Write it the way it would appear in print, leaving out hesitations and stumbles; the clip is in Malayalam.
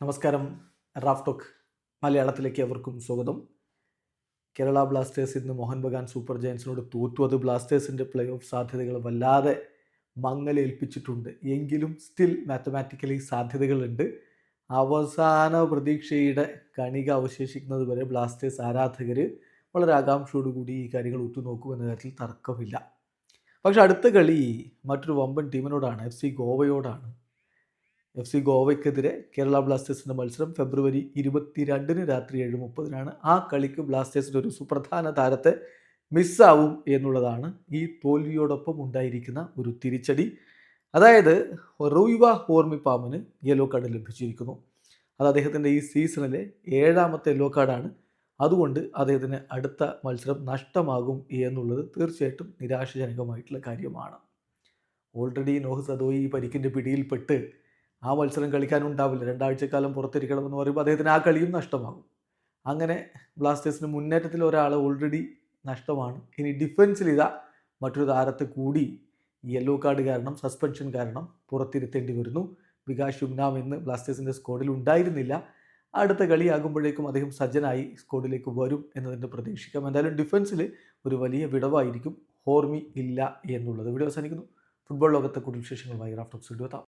നമസ്കാരം. റാഫ് ടോക്ക് മലയാളത്തിലേക്ക് എവർക്കും സ്വാഗതം. കേരള ബ്ലാസ്റ്റേഴ്സ് ഇന്ന് മോഹൻ ബഗാൻ സൂപ്പർ ജയൻസിനോട് തോറ്റു. അത് ബ്ലാസ്റ്റേഴ്സിൻ്റെ പ്ലേ ഓഫ് സാധ്യതകൾ വല്ലാതെ മങ്ങലേൽപ്പിച്ചിട്ടുണ്ട്. എങ്കിലും സ്റ്റിൽ മാത്തമാറ്റിക്കലി സാധ്യതകളുണ്ട്. അവസാന പ്രതീക്ഷയുടെ കണിക അവശേഷിക്കുന്നത് വരെ ബ്ലാസ്റ്റേഴ്സ് ആരാധകർ വളരെ ആകാംക്ഷയോടുകൂടി ഈ കാര്യങ്ങൾ ഉറ്റുനോക്കുമെന്ന കാര്യത്തിൽ തർക്കമില്ല. പക്ഷെ അടുത്ത കളി മറ്റൊരു വമ്പൻ ടീമിനോടാണ്, FC ഗോവയോടാണ്. FC ഗോവയ്ക്കെതിരെ കേരള ബ്ലാസ്റ്റേഴ്സിൻ്റെ മത്സരം ഫെബ്രുവരി 22 രാത്രി 7:30 ആ കളിക്ക് ബ്ലാസ്റ്റേഴ്സിൻ്റെ ഒരു സുപ്രധാന താരത്തെ മിസ്സാവും എന്നുള്ളതാണ് ഈ തോൽവിയോടൊപ്പം ഉണ്ടായിരിക്കുന്ന ഒരു തിരിച്ചടി. അതായത് റൂയ്വ ഹോർമിപ്പാമിന് യെല്ലോ കാർഡ് ലഭിച്ചിരിക്കുന്നു. അത് അദ്ദേഹത്തിൻ്റെ ഈ സീസണിലെ 7ാമത്തെ യെല്ലോ കാർഡാണ്. അതുകൊണ്ട് അദ്ദേഹത്തിന് അടുത്ത മത്സരം നഷ്ടമാകും എന്നുള്ളത് തീർച്ചയായിട്ടും നിരാശാജനകമായിട്ടുള്ള കാര്യമാണ്. ഓൾറെഡി നോഹ് സദോയി പരിക്കിൻ്റെ പിടിയിൽപ്പെട്ട് ആ മത്സരം കളിക്കാനുണ്ടാവില്ല. 2 ആഴ്ചക്കാലം പുറത്തിരിക്കണമെന്ന് പറയുമ്പോൾ അദ്ദേഹത്തിന് ആ കളിയും നഷ്ടമാകും. അങ്ങനെ ബ്ലാസ്റ്റേഴ്സിന് മുന്നേറ്റത്തിൽ ഒരാൾ ഓൾറെഡി നഷ്ടമാണ്. ഇനി ഡിഫൻസിൽ ഇതാ മറ്റൊരു താരത്തെ കൂടി യെല്ലോ കാർഡ് കാരണം, സസ്പെൻഷൻ കാരണം പുറത്തിരുത്തേണ്ടി വരുന്നു. വികാസ് യുംനാം ഇന്ന് ബ്ലാസ്റ്റേഴ്സിൻ്റെ സ്ക്വാഡിൽ ഉണ്ടായിരുന്നില്ല. അടുത്ത കളിയാകുമ്പോഴേക്കും അദ്ദേഹം സജ്ജനായി സ്ക്വാഡിലേക്ക് വരും എന്നതിൻ്റെ പ്രതീക്ഷിക്കാം. എന്തായാലും ഡിഫൻസിൽ ഒരു വലിയ വിടവായിരിക്കും ഹോർമി ഇല്ല എന്നുള്ളത്. വീഡിയോ അവസാനിക്കുന്നു. ഫുട്ബോൾ ലോകത്തെ കൂടുതൽ വിശേഷങ്ങളുമായി റാഫ് ടോക്സ് വീഡിയോ എത്താം.